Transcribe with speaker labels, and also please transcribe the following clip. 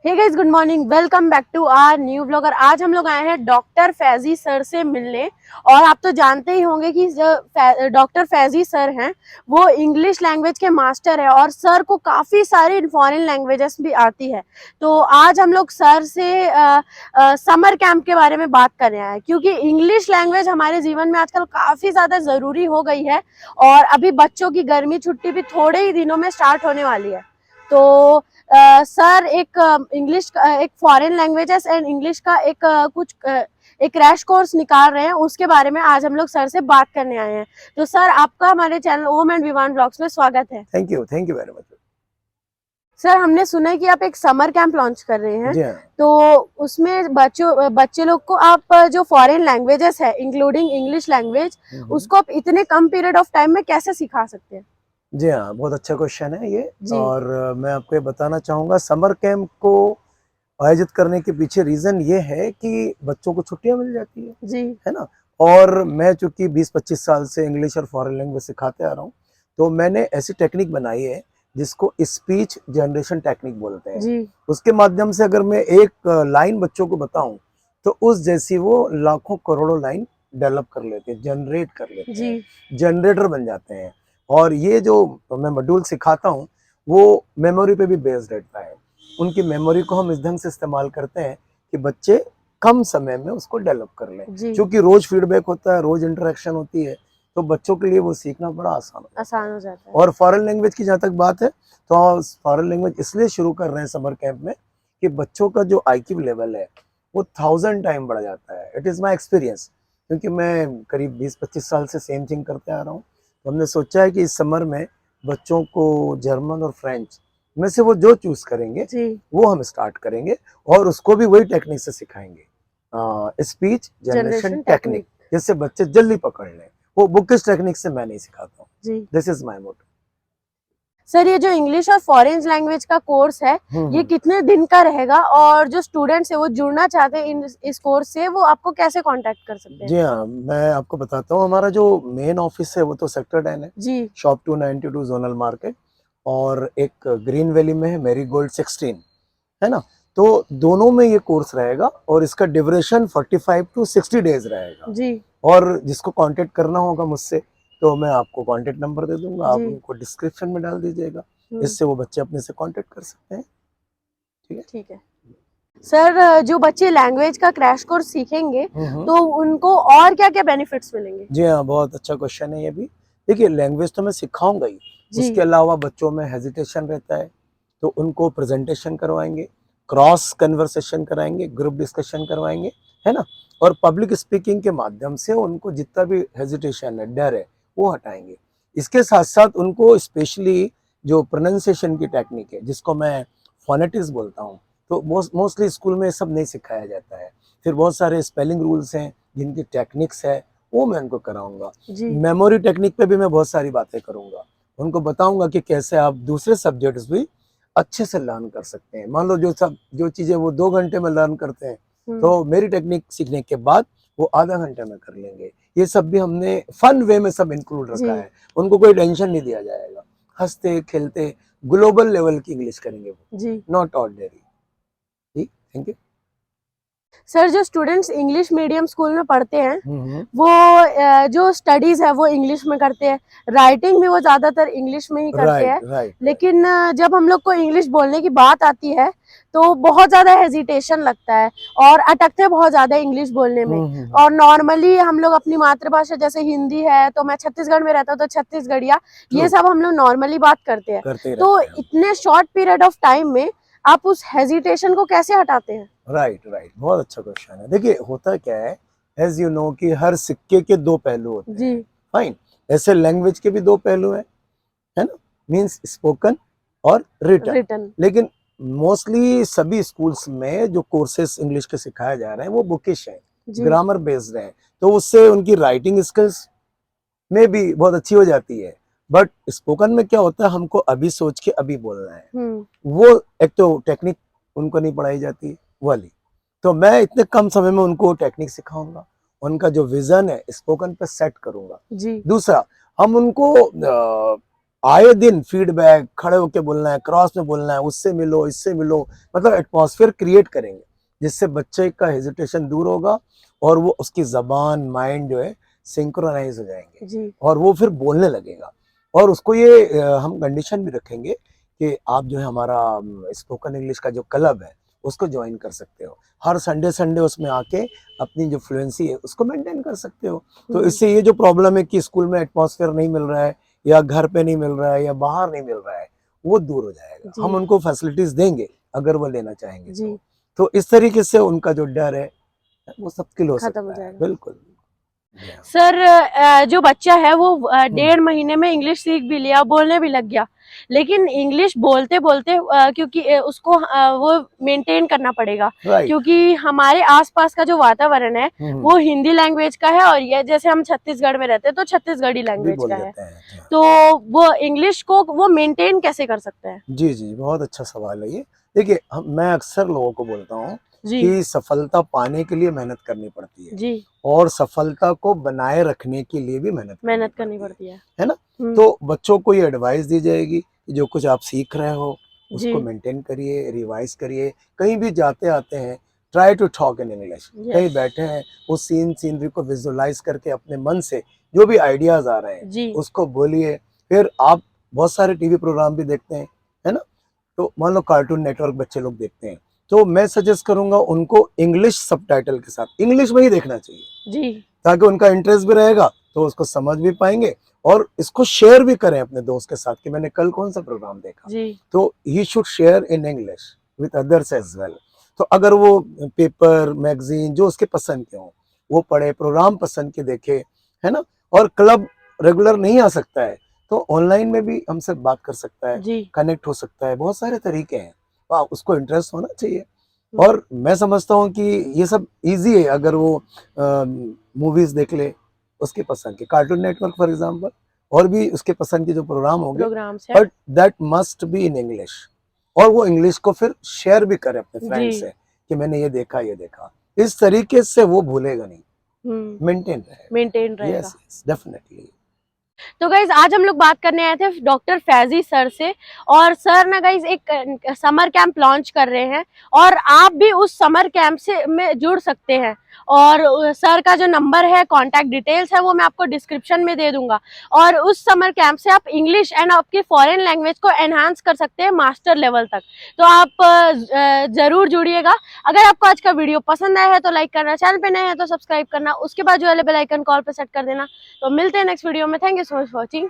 Speaker 1: Hey guys, good morning. Welcome back to our new blogger. आज हम लोग आए हैं डॉक्टर फैजी सर से मिलने। और आप तो जानते ही होंगे कि जो डॉक्टर फैजी सर हैं वो इंग्लिश लैंग्वेज के मास्टर है और सर को काफ़ी सारी फॉरेन लैंग्वेजेस भी आती है। तो आज हम लोग सर से समर कैंप के बारे में बात कर रहे हैं, क्योंकि इंग्लिश लैंग्वेज हमारे जीवन में आजकल काफ़ी ज़्यादा ज़रूरी हो गई है। और अभी बच्चों की गर्मी छुट्टी भी थोड़े ही दिनों में स्टार्ट होने वाली है। तो सर एक इंग्लिश एक फॉरेन लैंग्वेजेस एंड इंग्लिश का एक क्रैश कोर्स निकाल रहे हैं। उसके बारे में आज हम लोग सर से बात करने आए हैं। तो सर, आपका हमारे channel Om and Vivaan blogs में स्वागत है।
Speaker 2: Thank you very much.
Speaker 1: Sir, हमने सुना है कि आप एक समर कैंप लॉन्च कर रहे हैं।
Speaker 2: जी हाँ।
Speaker 1: तो उसमें बच्चे लोग को आप जो फॉरेन लैंग्वेजेस है इंक्लूडिंग इंग्लिश लैंग्वेज, उसको आप इतने कम पीरियड ऑफ टाइम में कैसे सिखा सकते हैं?
Speaker 2: जी हाँ, बहुत अच्छा क्वेश्चन है ये।
Speaker 1: जी।
Speaker 2: और मैं आपको ये बताना चाहूँगा, समर कैंप को आयोजित करने के पीछे रीज़न ये है कि बच्चों को छुट्टियाँ मिल जाती
Speaker 1: जी।
Speaker 2: है ना? और मैं चूँकि 20-25 साल से इंग्लिश और फॉरेन लैंग्वेज सिखाते आ रहा हूँ, तो मैंने ऐसी टेक्निक बनाई है जिसको स्पीच जनरेशन टेक्निक बोलते हैं।
Speaker 1: जी।
Speaker 2: उसके माध्यम से अगर मैं एक लाइन बच्चों को बताऊँ, तो उस जैसी वो लाखों करोड़ों लाइन डेवलप कर लेते हैं, जनरेट कर लेते
Speaker 1: जी।
Speaker 2: हैं, जनरेटर बन जाते हैं। और ये जो मैं मॉड्यूल सिखाता हूँ, वो मेमोरी पे भी बेस्ड रहता है। उनकी मेमोरी को हम इस ढंग से इस्तेमाल करते हैं कि बच्चे कम समय में उसको डेवलप कर लें।
Speaker 1: जी।
Speaker 2: क्योंकि रोज फीडबैक होता है, रोज इंटरेक्शन होती है, तो बच्चों के लिए वो सीखना बड़ा आसान हो जाता है।
Speaker 1: आसान हो जाता है।
Speaker 2: और फॉरेन लैंग्वेज की जहाँ तक बात है, तो फॉरेन लैंग्वेज इसलिए शुरू कर रहे हैं समर कैंप में कि बच्चों का जो आईक्यू लेवल है वो 1000 टाइम बढ़ जाता है। इट इज़ माई एक्सपीरियंस, क्योंकि मैं करीब 20-25 साल से सेम थिंग करते आ रहा हूँ। तो हमने सोचा है कि इस समर में बच्चों को जर्मन और फ्रेंच में से वो जो चूज़ करेंगे
Speaker 1: जी।
Speaker 2: वो हम स्टार्ट करेंगे, और उसको भी वही टेक्निक से सिखाएंगे, speech generation
Speaker 1: generation
Speaker 2: technique,
Speaker 1: technique.
Speaker 2: जिससे बच्चे जल्दी पकड़ लें। वो बुकिश टेक्निक से मैं नहीं सिखाता हूँ।
Speaker 1: जी।
Speaker 2: This is my motto.
Speaker 1: Sir, ये जो इंग्लिश और फॉरेन लैंग्वेज का कोर्स है, ये
Speaker 2: हम्म।
Speaker 1: कितने दिन का रहेगा? और जो स्टूडेंट्स है वो जुड़ना चाहते हैं इस कोर्स से, वो आपको कैसे कांटेक्ट कर सकते हैं?
Speaker 2: जी हाँ, मैं आपको बताता हूँ, हमारा जो मेन ऑफिस है वो तो सेक्टर 10 है,
Speaker 1: जी।
Speaker 2: Shop 292 zonal market. और एक ग्रीन वैली में है मेरी गोल्ड 16, है ना? तो दोनों में ये कोर्स रहेगा, और इसका ड्यूरेशन 45 टू 60 डेज रहेगा।
Speaker 1: जी।
Speaker 2: और जिसको कांटेक्ट करना होगा मुझसे, तो मैं आपको कांटेक्ट नंबर दे दूंगा, आप
Speaker 1: जी।
Speaker 2: उनको डिस्क्रिप्शन में डाल दीजिएगा,
Speaker 1: हम्म।
Speaker 2: इससे वो बच्चे अपने से कांटेक्ट कर सकते हैं। ठीक है।
Speaker 1: ठीक है। सर, जो बच्चे लैंग्वेज का क्रैश कोर्स सीखेंगे
Speaker 2: हम्म।
Speaker 1: तो उनको और क्या क्या बेनिफिट्स मिलेंगे?
Speaker 2: जी हाँ, बहुत अच्छा क्वेश्चन है ये भी। देखिए, लैंग्वेज तो मैं सिखाऊंगा ही,
Speaker 1: जी।
Speaker 2: उसके अलावा बच्चों में हेजिटेशन रहता है, तो उनको प्रेजेंटेशन करवाएंगे, क्रॉस कन्वर्सेशन कराएंगे, ग्रुप डिस्कशन करवाएंगे, है ना? और पब्लिक स्पीकिंग के माध्यम से उनको जितना भी हेजिटेशन है, डर है, वो हटाएंगे। इसके साथ साथ उनको स्पेशली जो प्रोनाउंसिएशन की टेक्निक है, जिसको मैं फोनेटिक्स बोलता हूँ, तो मोस्टली स्कूल में सब नहीं सिखाया जाता है। फिर बहुत सारे स्पेलिंग रूल्स हैं, जिनकी टेक्निक्स है, वो मैं उनको कराऊंगा।
Speaker 1: जी।
Speaker 2: मेमोरी टेक्निक पे भी मैं बहुत सारी बातें करूंगा, उनको बताऊंगा कि कैसे आप दूसरे सब्जेक्ट्स भी अच्छे से लर्न कर सकते हैं। मान लो जो चीजें वो 2 घंटे में लर्न करते हैं, तो मेरी टेक्निक सीखने के बाद वो आधा घंटे में कर लेंगे। ये सब भी हमने फन वे में सब इंक्लूड
Speaker 1: जी।
Speaker 2: रखा है, उनको कोई टेंशन नहीं दिया जाएगा। हंसते खेलते ग्लोबल लेवल की इंग्लिश करेंगे वो,
Speaker 1: जी।
Speaker 2: Not ordinary. जी, थैंक यू।
Speaker 1: सर, जो स्टूडेंट्स इंग्लिश मीडियम स्कूल में पढ़ते हैं
Speaker 2: हम्म।
Speaker 1: वो जो स्टडीज है वो इंग्लिश में करते हैं, राइटिंग भी वो ज्यादातर इंग्लिश में ही करते
Speaker 2: राइट
Speaker 1: हैं।
Speaker 2: Right right.
Speaker 1: लेकिन जब हम लोग को इंग्लिश बोलने की बात आती है तो बहुत ज्यादा हेजिटेशन लगता है और अटकते बहुत ज्यादा इंग्लिश बोलने में।
Speaker 2: हम्म।
Speaker 1: और नॉर्मली हम लोग अपनी मातृभाषा जैसे हिंदी है, तो मैं छत्तीसगढ़ में रहता हूँ तो छत्तीसगढ़िया, ये
Speaker 2: ट्रू,
Speaker 1: सब हम लोग नॉर्मली बात करते हैं।
Speaker 2: करते ही
Speaker 1: तो
Speaker 2: रहते हैं हम।
Speaker 1: इतने शॉर्ट पीरियड ऑफ टाइम में आप उस हेजिटेशन को कैसे हटाते हैं?
Speaker 2: राइट राइट, बहुत अच्छा क्वेश्चन है। देखिए, होता क्या है, एज यू नो कि हर सिक्के के दो पहलू होते
Speaker 1: जी।
Speaker 2: हैं। फाइन। ऐसे लैंग्वेज के भी दो पहलू हैं, है ना? मीन्स स्पोकन और रिटन।
Speaker 1: रिटन।
Speaker 2: लेकिन मोस्टली सभी स्कूल्स में जो कोर्सेस इंग्लिश के सिखाए जा रहे हैं वो बुकिश हैं,
Speaker 1: जी।
Speaker 2: ग्रामर बेस्ड हैं, तो उससे उनकी राइटिंग स्किल्स में भी बहुत अच्छी हो जाती है। बट स्पोकन में क्या होता है, हमको अभी सोच के अभी बोलना है। वो एक तो टेक्निक उनको नहीं पढ़ाई जाती वाली, तो मैं इतने कम समय में उनको टेक्निक सिखाऊंगा, उनका जो विजन है स्पोकन पे सेट करूंगा।
Speaker 1: जी।
Speaker 2: दूसरा, हम उनको आए दिन फीडबैक, खड़े होके बोलना है, क्रॉस में बोलना है, उससे मिलो, इससे मिलो, मतलब एटमॉस्फेयर क्रिएट करेंगे जिससे बच्चे का हेजिटेशन दूर होगा और वो उसकी जबान, माइंड जो है सिंक्रोनाइज हो जाएंगे
Speaker 1: जी
Speaker 2: और वो फिर बोलने लगेगा। और उसको ये हम कंडीशन भी रखेंगे कि आप जो है हमारा स्पोकन इंग्लिश का जो क्लब है उसको ज्वाइन कर सकते हो, हर संडे संडे उसमें आके अपनी जो फ्लुएंसी है उसको मेंटेन कर सकते हो। तो इससे ये जो प्रॉब्लम है कि स्कूल में एटमॉस्फेयर नहीं मिल रहा है या घर पे नहीं मिल रहा है या बाहर नहीं मिल रहा है, वो दूर हो जाएगा।
Speaker 1: जी
Speaker 2: हम उनको फैसिलिटीज देंगे अगर वो लेना चाहेंगे
Speaker 1: जी
Speaker 2: तो इस तरीके से उनका जो डर है वो सब किल हो
Speaker 1: खत्म हो
Speaker 2: सकता है।
Speaker 1: जाएगा।
Speaker 2: बिल्कुल। Yeah.
Speaker 1: सर जो बच्चा है वो 1.5 महीने में इंग्लिश सीख भी लिया, बोलने भी लग गया, लेकिन इंग्लिश बोलते बोलते क्योंकि उसको वो मेंटेन करना पड़ेगा,
Speaker 2: राइट।
Speaker 1: क्योंकि हमारे आसपास का जो वातावरण है वो हिंदी लैंग्वेज का है, और ये जैसे हम छत्तीसगढ़ में रहते हैं तो छत्तीसगढ़ी
Speaker 2: भी
Speaker 1: लैंग्वेज
Speaker 2: बोल
Speaker 1: का है,
Speaker 2: लेते हैं। हाँ।
Speaker 1: तो वो इंग्लिश को वो मेंटेन कैसे कर सकते हैं?
Speaker 2: जी जी, बहुत अच्छा सवाल है ये। देखिए मैं अक्सर लोगों को बोलता हूँ
Speaker 1: जी
Speaker 2: कि सफलता पाने के लिए मेहनत करनी पड़ती है
Speaker 1: जी
Speaker 2: और सफलता को बनाए रखने के लिए भी मेहनत
Speaker 1: मेहनत करनी
Speaker 2: है,
Speaker 1: पड़ती है।
Speaker 2: है ना? तो बच्चों को ये एडवाइस दी जाएगी कि जो कुछ आप सीख रहे हो
Speaker 1: जी
Speaker 2: उसको मेंटेन करिए, रिवाइज करिए। कहीं भी जाते आते हैं try to talk in English. कहीं
Speaker 1: यस
Speaker 2: बैठे हैं उस सीनरी को विजुअलाइज करके अपने मन से जो भी आइडियाज आ रहे हैं
Speaker 1: जी
Speaker 2: उसको बोलिए। फिर आप बहुत सारे टीवी प्रोग्राम भी देखते हैं, है ना? तो मान लो कार्टून नेटवर्क बच्चे लोग देखते हैं, तो मैं सजेस्ट करूंगा उनको इंग्लिश सबटाइटल के साथ इंग्लिश में ही देखना चाहिए
Speaker 1: जी
Speaker 2: ताकि उनका इंटरेस्ट भी रहेगा तो उसको समझ भी पाएंगे और इसको शेयर भी करें अपने दोस्त के साथ कि मैंने कल कौन सा प्रोग्राम देखा।
Speaker 1: जी
Speaker 2: तो he should share in English with others as well. तो अगर वो पेपर मैगजीन जो उसके पसंद के हों वो पढ़े, प्रोग्राम पसंद के देखे, है ना? और क्लब रेगुलर नहीं आ सकता है तो ऑनलाइन में भी हमसे बात कर सकता है,
Speaker 1: जी
Speaker 2: कनेक्ट हो सकता है। बहुत सारे तरीके हैं, वाह उसको इंटरेस्ट होना चाहिए। और मैं समझता हूँ कि ये सब इजी है अगर वो मूवीज देख ले उसके पसंद के, कार्टून नेटवर्क फॉर एग्जांपल, और भी उसके पसंद के जो प्रोग्राम होंगे,
Speaker 1: प्रोग्राम्स है
Speaker 2: but that must be in English. और वो इंग्लिश को फिर शेयर भी करे अपने फ्रेंड
Speaker 1: जी
Speaker 2: से कि मैंने ये देखा ये देखा। इस तरीके से वो भूलेगा नहीं, मेंटेन रहेगा।
Speaker 1: मेंटेन रहेगा।
Speaker 2: Yes definitely.
Speaker 1: तो गाइज आज हम लोग बात करने आए थे डॉक्टर फैजी सर से, और सर ना गाइज एक समर कैंप लॉन्च कर रहे हैं, और आप भी उस समर कैंप से में जुड़ सकते हैं। और सर का जो नंबर है, कांटेक्ट डिटेल्स है, वो मैं आपको डिस्क्रिप्शन में दे दूंगा। और उस समर कैंप से आप इंग्लिश एंड आपकी फॉरेन लैंग्वेज को एनहांस कर सकते हैं मास्टर लेवल तक। तो आप जरूर जुड़िएगा। अगर आपको आज का वीडियो पसंद आया है तो लाइक करना, चैनल पे नए हैं तो सब्सक्राइब करना, उसके बाद जो वाले बेल आइकन कॉल पे सेट कर देना। तो मिलते हैं नेक्स्ट वीडियो में। Thank you so much for watching.